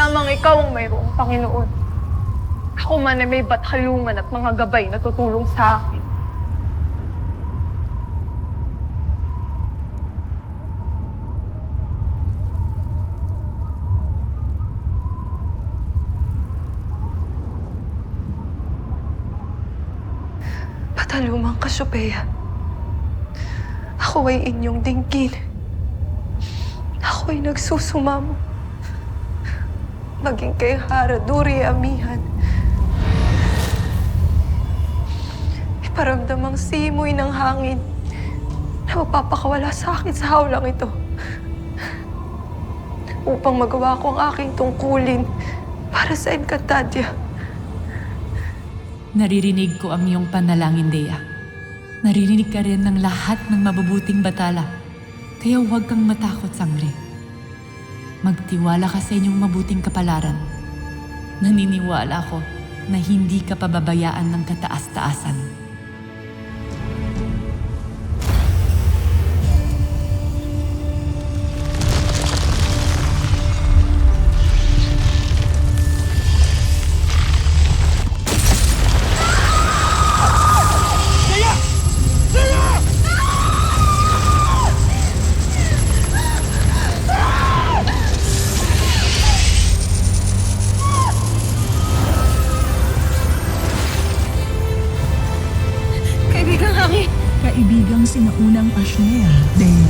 lamang ikaw ang mayroong Panginoon. Ako man ay may bathalungan at mga gabay na tutulong sa akin. Patalumang Cassiopeia, ako ay inyong dinggin. Ako ay nagsusumamo. Maging kay Haraduri Amihan. Iparamdam ang simoy ng hangin na mapapakawala sa akin sa hawlang ito. Upang magawa ko ang aking tungkulin para sa Encantadia. Naririnig ko ang iyong panalangin, Dea. Naririnig ka rin ng lahat ng mabubuting batala. Kaya huwag kang matakot, Sangre. Magtiwala ka sa inyong mabuting kapalaran. Naniniwala ako na hindi ka pababayaan ng kataas-taasan. Kaibigang sinaunang Pashnea, Dea.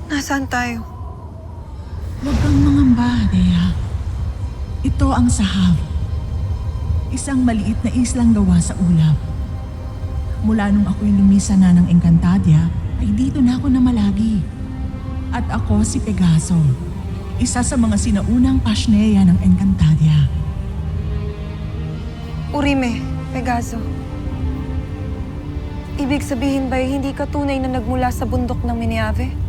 Nasaan tayo? Huwag kang mangamba, Dea. Ito ang Sahab. Isang maliit na islang gawa sa ulap. Mula nung ako'y lumisan na ng Encantadia, ay dito na ako namalagi. At ako si Pegaso, isa sa mga sinaunang Pashnea ng Encantadia. Urime, Pegaso. Ibig sabihin ba'y hindi ka tunay na nagmula sa bundok ng Mineave?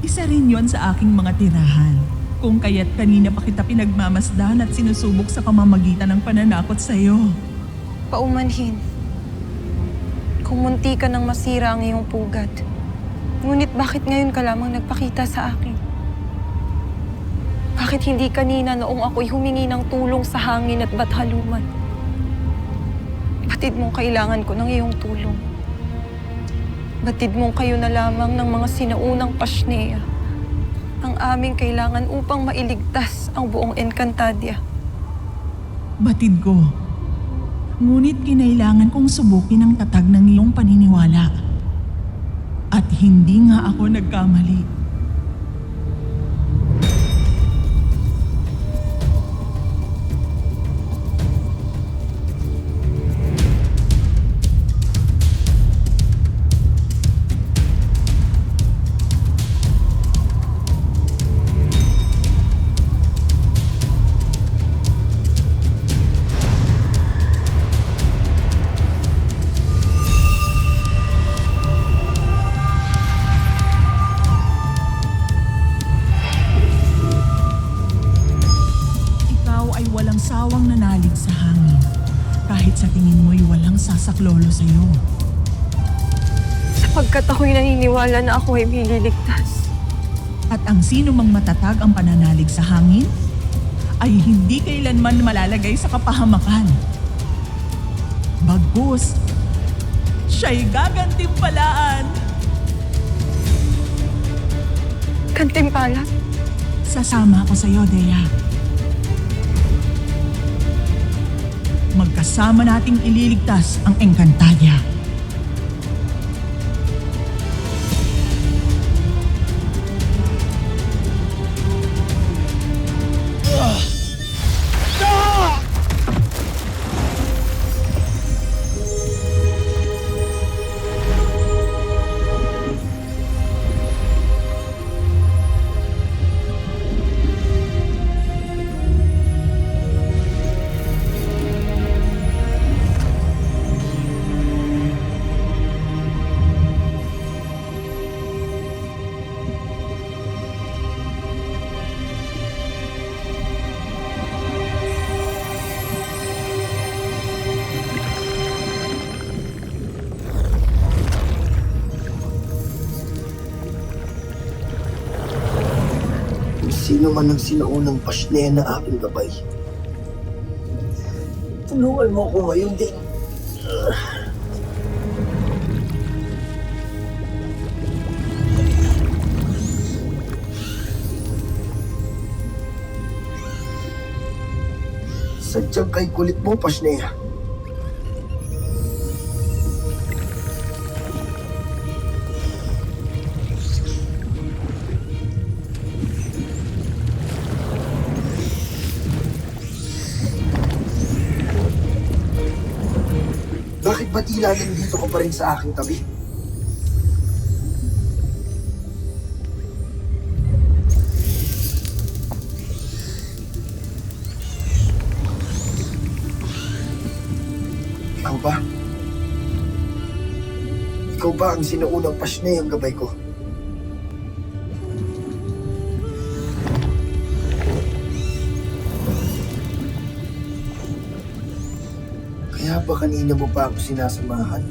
Isa rin yon sa aking mga tirahan. Kung kaya't kanina pa kita pinagmamasdan at sinusubok sa pamamagitan ng pananakot sa iyo. Paumanhin. Kung munti ka nang masira ang iyong pugad. Ngunit bakit ngayon ka lamang nagpakita sa akin? Bakit hindi kanina noong ako'y humingi ng tulong sa hangin at bathaluman? Batid mong kailangan ko ng iyong tulong. Batid mong kayo na lamang ng mga sinaunang Pashnea ang aming kailangan upang mailigtas ang buong Encantadia. Batid ko. Ngunit kinailangan kong subukin ang tatag ng iyong paniniwala. At hindi nga ako nagkamali. Sawang nanalig sa hangin, kahit sa tingin mo'y walang sasaklolo sa'yo. Sapagkat ako'y naniniwala na ako ay mililigtas. At ang sino mang matatag ang pananalig sa hangin, ay hindi kailanman malalagay sa kapahamakan. Bagkus, siya'y gagantimpalaan. Gantimpala? Sasama ako sa iyo, Dea. Magkasama nating ililigtas ang Encantadia. Sino man ang sinaunang pasne na aking gabay. Tulungan mo ako ngayon din. Sadyang kay kulit mo, Pasnea. Bakit ba tila nandito ka pa rin sa aking tabi? Ikaw ba? Ikaw ba ang sinuunang pasne ang gabay ko? Kaya ba kanina mo pa ako sinasamahan?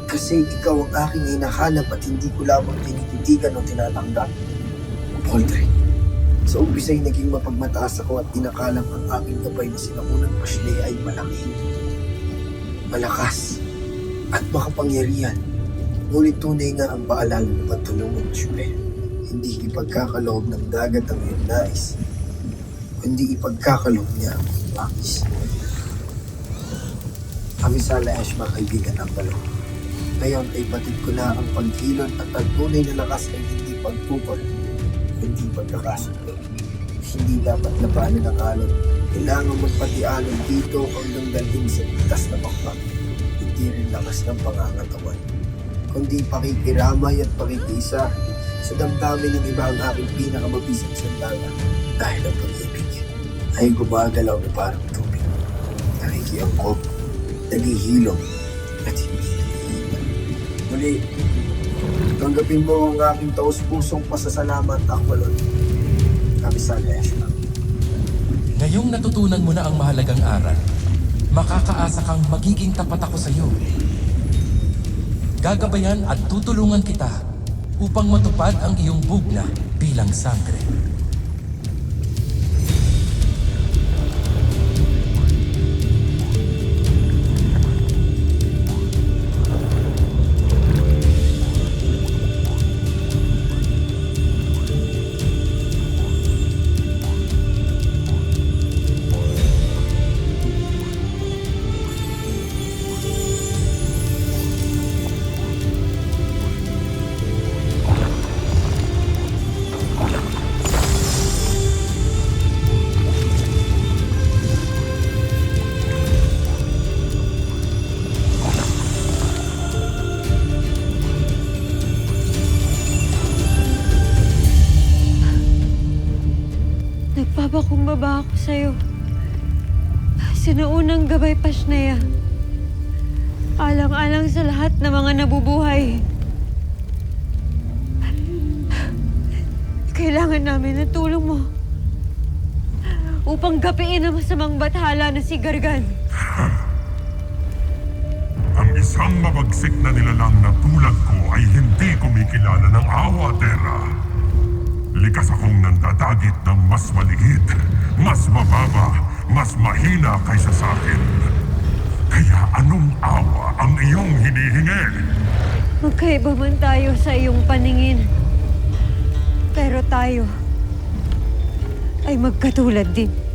Kasi ikaw ang aking hinahanap at hindi ko lamang tinititigan o tinatanggap. Poldre, sa umpisa'y naging mapagmataas ako at tinakalang ang aking gabay na sinaunang pasne ay malaki, malakas, at makapangyarihan. Ngunit tunay nga ang paalala ng pagtanong mo, Shule. Hindi ipagkakaloob ng dagat ang iyong nais, kundi ipagkakaloob niya ang iyong bakis. Amisala Eshma, kaibigan ng balo. Ngayon ay batid ko na ang pagkilon at ang tunay na lakas ay hindi pagpupol, hindi pagkakasundo. Hindi dapat labanan ng alon. Kailangan magpati-alon dito hanggang dalhin sa itas na bakbak. Hindi rin lakas ng pangangatawan, kundi pakikiramay at pakikiisa sa damdamin ng iba ang aking pinakamabisang sandala. Dahil ang pag-ibig ay gumagalaw na parang tubig. Nakikiangkop, naghihilom, at hindi naiiwan. Muli, tanggapin mo ang aking taus-pusong pasasalamat, Aqualon. Amisala Eshma. Ngayong natutunan mo na ang mahalagang aral, makakaasa kang magiging tapat ako sa iyo. Gagabayan at tutulungan kita upang matupad ang iyong bugna bilang sangre. Nagpapakumbaba ako sa'yo. Sinaunang gabay, Pasnea. Alang-alang sa lahat ng mga nabubuhay. Kailangan namin ng tulong mo upang gapiin ang masamang bathala na si Gargan. Ang isang mabagsik na nilalang na tulad ko ay hindi kumikilala ng awa, Terra. Likas akong nandadagit ng mas maliit, mas mababa, mas mahina kaysa sa akin. Kaya anong awa ang iyong hinihingi? Magkaiba man tayo sa iyong paningin. Pero tayo ay magkatulad din.